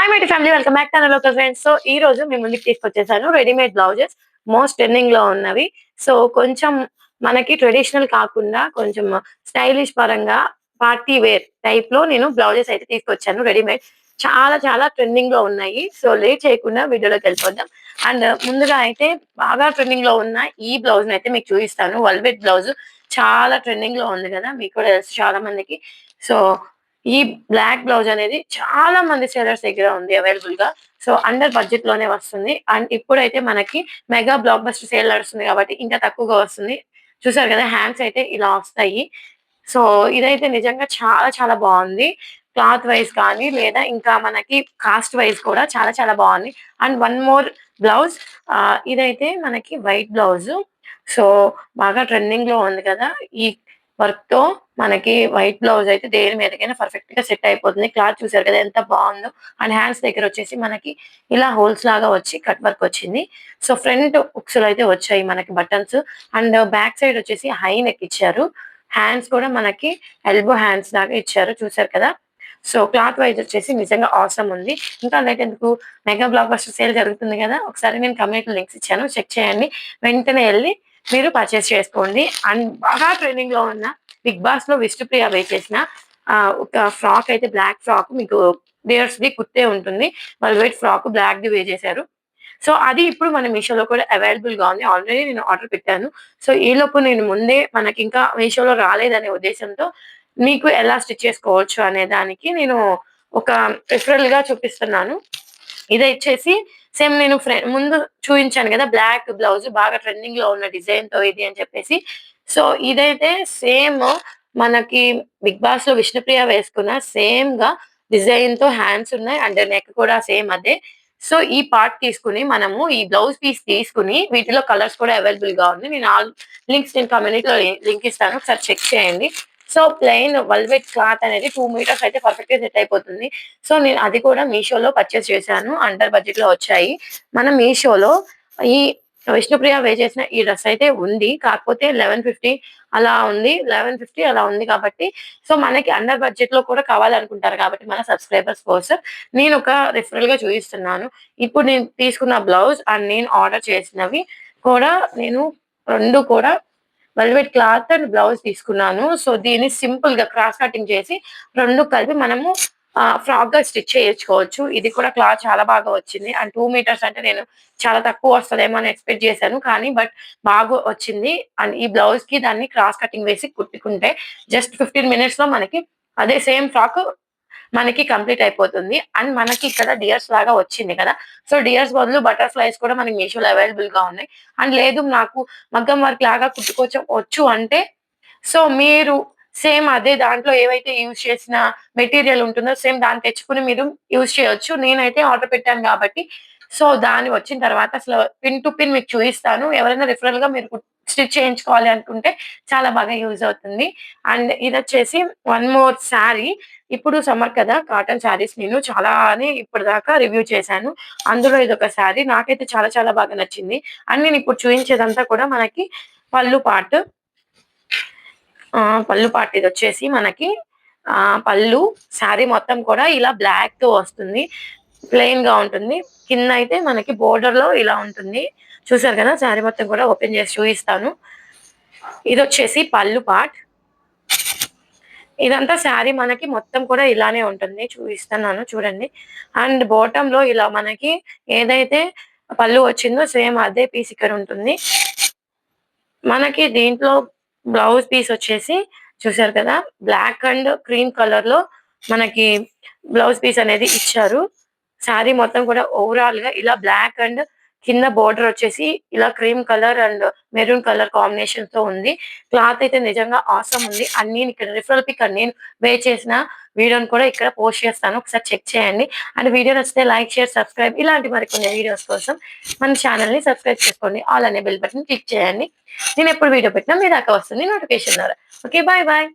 Hi my family, welcome back to another local friends. So ఈ రోజు మీ ముందుకు తీసుకొచ్చేసాను readymade blouses, most trending లో ఉన్నవి. సో కొంచెం మనకి ట్రెడిషనల్ కాకుండా కొంచెం స్టైలిష్ పరంగా పార్టీ వేర్ టైప్ లో నేను బ్లౌజెస్ అయితే తీసుకొచ్చాను రెడీమేడ్. చాలా చాలా ట్రెండింగ్ లో ఉన్నాయి. సో లేట్ చేయకుండా వీడియోలోకి వెళ్ళిపోద్దాం. అండ్ ముందుగా అయితే బాగా ట్రెండింగ్ లో ఉన్న ఈ బ్లౌజ్ అయితే మీకు చూపిస్తాను. వెల్వెట్ బ్లౌజ్ చాలా ట్రెండింగ్ లో ఉంది కదా, మీకు కూడా తెలుసు చాలా మందికి. సో ఈ బ్లాక్ బ్లౌజ్ అనేది చాలా మంది సేలర్స్ దగ్గర ఉంది అవైలబుల్ గా. సో అండర్ బడ్జెట్ లోనే వస్తుంది. అండ్ ఇప్పుడైతే మనకి మెగా బ్లాక్ బస్టర్ సేల్ నడుస్తుంది కాబట్టి ఇంకా తక్కువగా వస్తుంది. చూసారు కదా, హ్యాండ్స్ అయితే ఇలా వస్తాయి. సో ఇదైతే నిజంగా చాలా చాలా బాగుంది. క్లాత్ వైజ్ కానీ లేదా ఇంకా మనకి కాస్ట్ వైజ్ కూడా చాలా చాలా బాగుంది. అండ్ వన్ మోర్ బ్లౌజ్, ఇదైతే మనకి వైట్ బ్లౌజ్. సో బాగా ట్రెండింగ్ లో ఉంది కదా, ఈ వర్క్ తో మనకి వైట్ బ్లౌజ్ అయితే దేని మీదకైనా పర్ఫెక్ట్ గా సెట్ అయిపోతుంది. క్లాత్ చూసారు కదా ఎంత బాగుందో. అండ్ హ్యాండ్స్ దగ్గర వచ్చేసి మనకి ఇలా హోల్స్ లాగా వచ్చి కట్ వర్క్ వచ్చింది. సో ఫ్రంట్ ఉక్సులు అయితే వచ్చాయి మనకి బటన్స్. అండ్ బ్యాక్ సైడ్ వచ్చేసి హై నెక్ ఇచ్చారు. హ్యాండ్స్ కూడా మనకి ఎల్బో హ్యాండ్స్ లాగా ఇచ్చారు, చూసారు కదా. సో క్లాత్ వైజ్ వచ్చేసి నిజంగా ఆసమ్ ఉంది. ఇంకా లేట్ ఎందుకు, మెగా బ్లాక్ బస్టర్ సేల్ జరుగుతుంది కదా, ఒకసారి నేను కమ్యూనిటీ లింక్స్ ఇచ్చాను, చెక్ చేయండి. వెంటనే వెళ్ళి మీరు పర్చేస్ చేసుకోండి. అండ్ బాగా ట్రెండింగ్ లో ఉన్న బిగ్ బాస్ లో విష్ణుప్రియ వే చేసిన ఒక ఫ్రాక్ అయితే, బ్లాక్ ఫ్రాక్ మీకు డియర్స్ ది కుర్తే ఉంటుంది. వాళ్ళు వైట్ ఫ్రాక్ బ్లాక్ ది వే చేశారు. సో అది ఇప్పుడు మన మీషోలో కూడా అవైలబుల్ గా ఉంది. ఆల్రెడీ నేను ఆర్డర్ పెట్టాను. సో ఈ లోపు నేను ముందే మనకి ఇంకా మీషోలో రాలేదనే ఉద్దేశంతో మీకు ఎలా స్టిచ్ చేసుకోవచ్చు అనే దానికి నేను ఒక రిఫరల్ గా చూపిస్తున్నాను. ఇది వచ్చేసి సేమ్ నేను ముందు చూపించాను కదా, బ్లాక్ బ్లౌజ్ బాగా ట్రెండింగ్ లో ఉన్న డిజైన్ తో ఇది అని చెప్పేసి. సో ఇదైతే సేమ్ మనకి బిగ్ బాస్ లో విష్ణుప్రియ వేసుకున్న సేమ్ గా డిజైన్ తో హ్యాండ్స్ ఉన్నాయి. అండ్ నెక్ కూడా సేమ్ అదే. సో ఈ పార్ట్ తీసుకుని మనము ఈ బ్లౌజ్ పీస్ తీసుకుని వీటిలో కలర్స్ కూడా అవైలబుల్ గా ఉంది. నేను ఆల్ లింక్స్ నేను కమ్యూనిటీలో లింక్ ఇస్తాను, ఒకసారి చెక్ చేయండి. సో ప్లెయిన్ వెల్వెట్ క్లాత్ అనేది 2 మీటర్స్ అయితే పర్ఫెక్ట్ గా సెట్ అయిపోతుంది. సో నేను అది కూడా మీషోలో పర్చేస్ చేశాను, అండర్ బడ్జెట్ లో వచ్చాయి. మన మీషోలో ఈ విష్ణుప్రియ వే చేసిన ఈ డ్రెస్ అయితే ఉంది, కాకపోతే 1150 అలా ఉంది, 1150 అలా ఉంది కాబట్టి. సో మనకి అండర్ బడ్జెట్ లో కూడా కావాలనుకుంటారు కాబట్టి మన సబ్స్క్రైబర్స్ కోసం నేను ఒక రిఫరల్ గా చూపిస్తున్నాను. ఇప్పుడు నేను తీసుకున్న బ్లౌజ్ అండ్ నేను ఆర్డర్ చేసినవి కూడా నేను రెండు కూడా వెల్వెట్ క్లాత్ అండ్ బ్లౌజ్ తీసుకున్నాను. సో దీన్ని సింపుల్ గా క్రాస్ కటింగ్ చేసి రెండు కలిపి మనము ఫ్రాక్ గా స్టిచ్ చేయించుకోవచ్చు. ఇది కూడా క్లాత్ చాలా బాగా వచ్చింది. అండ్ 2 మీటర్స్ అంటే నేను చాలా తక్కువ వస్తుందేమో అని ఎక్స్పెక్ట్ చేశాను, కానీ బట్ బాగా వచ్చింది. అండ్ ఈ బ్లౌజ్ కి దాన్ని క్రాస్ కటింగ్ వేసి కుట్టుకుంటే జస్ట్ 15 మినిట్స్ లో మనకి అదే సేమ్ ఫ్రాక్ మనకి కంప్లీట్ అయిపోతుంది. అండ్ మనకి ఇక్కడ డియర్స్ లాగా వచ్చింది కదా, సో డియర్స్ బదులు బటర్ఫ్లైస్ కూడా మనకి మీషోలో అవైలబుల్ గా ఉన్నాయి. అండ్ లేదు నాకు మగ్గం వర్క్ లాగా కుట్టుకోవచ్చు వచ్చు అంటే, సో మీరు సేమ్ అదే దాంట్లో ఏవైతే యూజ్ చేసిన మెటీరియల్ ఉంటుందో సేమ్ దాన్ని తెచ్చుకుని మీరు యూజ్ చేయొచ్చు. నేనైతే ఆర్డర్ పెట్టాను కాబట్టి సో దాన్ని వచ్చిన తర్వాత అసలు పిన్ టు పిన్ మీకు చూపిస్తాను. ఎవరైనా రిఫరల్ గా మీరు స్టిచ్ చేయించుకోవాలి అనుకుంటే చాలా బాగా యూజ్ అవుతుంది. అండ్ ఇది వచ్చేసి వన్ మోర్ శారీ. ఇప్పుడు సమ్మర్ కదా, కాటన్ శారీస్ నేను చాలానే ఇప్పటిదాకా రివ్యూ చేశాను. అందులో ఇదొక శారీ నాకైతే చాలా చాలా బాగా నచ్చింది. అండ్ నేను ఇప్పుడు చూపించేదంతా కూడా మనకి పళ్ళు పార్ట్. పళ్ళు పార్ట్ ఇది వచ్చేసి మనకి పళ్ళు. శారీ మొత్తం కూడా ఇలా బ్లాక్ తో వస్తుంది, ప్లెయిన్ గా ఉంటుంది. కింద అయితే మనకి బోర్డర్ లో ఇలా ఉంటుంది, చూసారు కదా. శారీ మొత్తం కూడా ఓపెన్ చేసి చూపిస్తాను. ఇది వచ్చేసి పళ్ళు పార్ట్. ఇదంతా శారీ మనకి మొత్తం కూడా ఇలానే ఉంటుంది, చూపిస్తున్నాను చూడండి. అండ్ బాటమ్ లో ఇలా మనకి ఏదైతే పళ్ళు వచ్చిందో సేమ్ అదే పీస్ ఇక్కడ ఉంటుంది. మనకి దీంట్లో బ్లౌజ్ పీస్ వచ్చేసి చూసారు కదా, బ్లాక్ అండ్ క్రీమ్ కలర్ లో మనకి బ్లౌజ్ పీస్ అనేది ఇచ్చారు. శారీ మొత్తం కూడా ఓవరాల్ గా ఇలా బ్లాక్ అండ్ కింద బోర్డర్ వచ్చేసి ఇలా cream colour and maroon colour combination తో ఉంది. క్లాత్ అయితే నిజంగా ఆసమ్ ఉంది. అండ్ నేను ఇక్కడ రిఫరల్ పిక్ అండ్ నేను వే చేసిన వీడియోని కూడా ఇక్కడ పోస్ట్ చేస్తాను, ఒకసారి చెక్ చేయండి. అండ్ వీడియో నచ్చితే లైక్, షేర్, సబ్స్క్రైబ్ ఇలాంటి మరికొన్ని వీడియోస్ కోసం మన ఛానల్ ని సబ్స్క్రైబ్ చేసుకోండి. ఆల్ అనే బెల్ బటన్ క్లిక్ చేయండి. నేను ఎప్పుడు వీడియో పెట్టినా మీ దాకా వస్తుంది నోటిఫికేషన్ ద్వారా. Okay, bye bye.